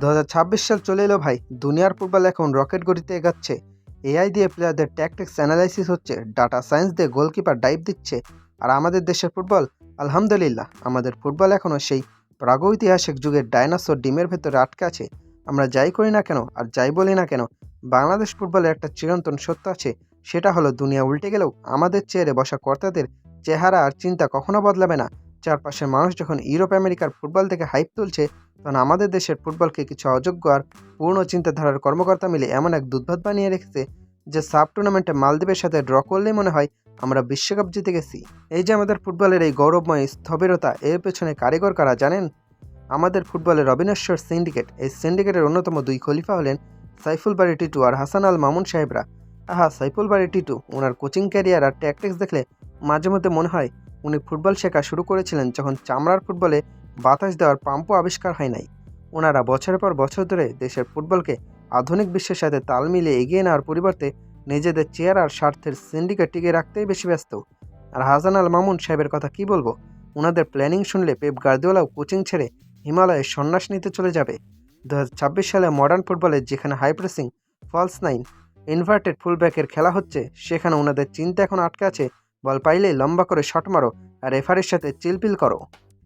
2026 সাল চলে এলো ভাই। দুনিয়ার ফুটবল এখন রকেট গতিতে এগাচ্ছে। এআই দিয়ে প্লেয়ারদের ট্যাকটিক্স অ্যানালাইসিস হচ্ছে, ডাটা সায়েন্স দিয়ে গোলকিপার ডাইভ দিচ্ছে। আর আমাদের দেশের ফুটবল, আলহামদুলিল্লাহ, আমাদের ফুটবল এখনও সেই প্রাগৈতিহাসিক যুগের ডায়নাসোর ডিমের ভেতরে আটকে আছে। আমরা যাই করি না কেন আর যাই বলি না কেন, বাংলাদেশ ফুটবলের একটা চিরন্তন সত্য আছে, সেটা হলো দুনিয়া উল্টে গেলেও আমাদের চেয়ারে বসা কর্তাদের চেহারা আর চিন্তা কখনো বদলাবে না। চারপাশের মানুষ যখন ইউরোপ আমেরিকার ফুটবল থেকে হাইপ তুলছে, তখন আমাদের দেশের ফুটবলকে কিছু অযোগ্য আর পূর্ণ চিন্তাধারার কর্মকর্তা মিলে এমন এক দুধভাত বানিয়ে রেখেছে যে সাব টুর্নামেন্টে মালদ্বীপের সাথে ড্র করলেই মনে হয় আমরা বিশ্বকাপ জিতে গেছি। এই যে আমাদের ফুটবলের এই গৌরবময় স্থবিরতা, এর পেছনে কারিগর কারা জানেন? আমাদের ফুটবলের অবিনশ্বর সিন্ডিকেট। এই সিন্ডিকেটের অন্যতম দুই খলিফা হলেন সাইফুল বারী টিটু আর হাসান আল মামুন সাহেবরা। সাইফুল বারী টিটু, ওনার কোচিং ক্যারিয়ার আর ট্যাকটিক্স দেখলে মাঝে মধ্যে মনে হয় উনি ফুটবল শেখা শুরু করেছিলেন যখন চামড়ার ফুটবলে বাতাস দেওয়ার পাম্পও আবিষ্কার হয় নাই। ওনারা বছরের পর বছর ধরে দেশের ফুটবলকে আধুনিক বিশ্বের সাথে তাল মিলিয়ে এগিয়ে নেওয়ার পরিবর্তে নিজেদের চেয়ার আর স্বার্থের সিন্ডিকেট টিকিয়ে রাখতেই বেশি ব্যস্ত। আর হাসান আল মামুন সাহেবের কথা কি বলবো, ওনাদের প্ল্যানিং শুনলে পেপ গার্দিওলাও কোচিং ছেড়ে হিমালয়ে সন্ন্যাস নিতে চলে যাবে। 2026 সালে মডার্ন ফুটবলে যেখানে high pressing, false nine, inverted ফুলব্যাকের খেলা হচ্ছে, সেখানে ওনাদের চিন্তা এখন আটকে আছে বল পাইলেই লম্বা করে শট মারো আর রেফারির সাথে চিলপিল করো।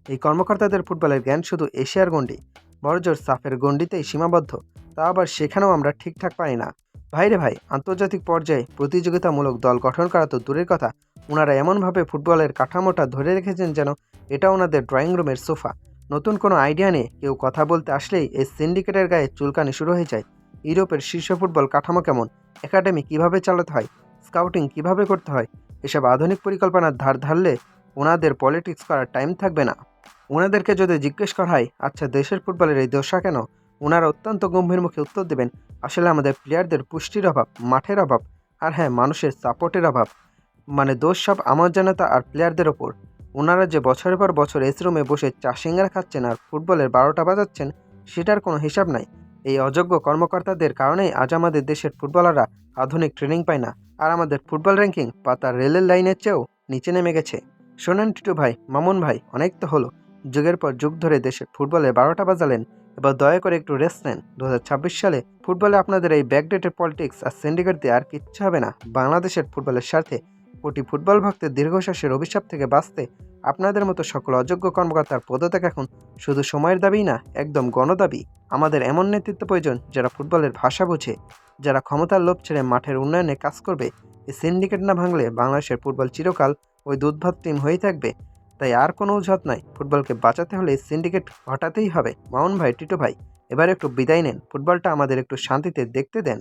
এই কর্মকর্তাদের ফুটবলের জ্ঞান শুধু এশিয়ার গণ্ডি, বড়জোর সাফের গণ্ডিতেই সীমাবদ্ধ। তা আবার সেখানেও আমরা ঠিকঠাক পাই না। ভাইরে ভাই, আন্তর্জাতিক পর্যায়ে প্রতিযোগিতামূলক দল গঠন করা তো দূরের কথা, ওনারা এমনভাবে ফুটবলের কাঠামোটা ধরে রেখেছেন যেন এটা ওনাদের ড্রয়িং রুমের সোফা। নতুন কোনো আইডিয়া নিয়ে কেউ কথা বলতে আসলেই এই সিন্ডিকেটের গায়ে চুলকানি শুরু হয়ে যায়। ইউরোপের শীর্ষ ফুটবল কাঠামো কেমন, একাডেমি কিভাবে চালাতে হয়, স্কাউটিং কিভাবে করতে হয়, এসব আধুনিক পরিকল্পনার ধার ধারলে ওনাদের পলিটিক্স করার টাইম থাকবে না। ওনাদেরকে যদি জিজ্ঞেস করা হয়, আচ্ছা দেশের ফুটবলের এই দশা কেন, ওনারা অত্যন্ত গম্ভীর মুখে উত্তর দেবেন, আসলে আমাদের প্লেয়ারদের পুষ্টির অভাব, মাঠের অভাব, আর হ্যাঁ, মানুষের সাপোর্টের অভাব। মানে দোষ সব আমার জনতা আর প্লেয়ারদের ওপর। ওনারা যে বছরের পর বছর এসি রুমে বসে চা সিঙ্গারা খাচ্ছেন আর ফুটবলের 12টা বাজাচ্ছেন, সেটার কোনো হিসাব নাই। এই অযোগ্য কর্মকর্তাদের কারণেই আজ আমাদের দেশের ফুটবলাররা আধুনিক ট্রেনিং পায় না, আর আমাদের ফুটবল র্যাঙ্কিং পাতার রেলের লাইনের চেয়েও নিচে নেমে গেছে। শোনেন টিটু ভাই, মামুন ভাই, অনেক তো হলো। যুগের পর যুগ ধরে দেশের ফুটবলে 12টা বাজালেন, এবার দয়া করে একটু রেস্ট নেন। 2026 সালে ফুটবলে আপনাদের এই ব্যাকডেটেড পলিটিক্স আর সিন্ডিকেট দিয়ে আর কিচ্ছু হবে না। বাংলাদেশের ফুটবলের স্বার্থে, কোটি ফুটবল ভক্তের দীর্ঘশ্বাসের অভিশাপ থেকে বাঁচতে আপনাদের মতো সকল অযোগ্য কর্মকর্তার পদত্যাগ এখন শুধু সময়ের দাবি না, একদম গণদাবি। আমাদের এমন নেতৃত্ব প্রয়োজন যারা ফুটবলের ভাষা বোঝে, যারা ক্ষমতার লোভ ছেড়ে মাঠের উন্নয়নে কাজ করবে। এই সিন্ডিকেট না ভাঙলে বাংলাদেশের ফুটবল চিরকাল ওই দুধভাত টিম হয়েই থাকবে। তাই আর কোনো অজুহাত নয়, ফুটবলকে বাঁচাতে হলে সিন্ডিকেট হটাতেই হবে। মামুন ভাই, টিটু ভাই, এবার একটু বিদায় নেন, ফুটবলটা আমাদের একটু শান্তিতে দেখতে দেন।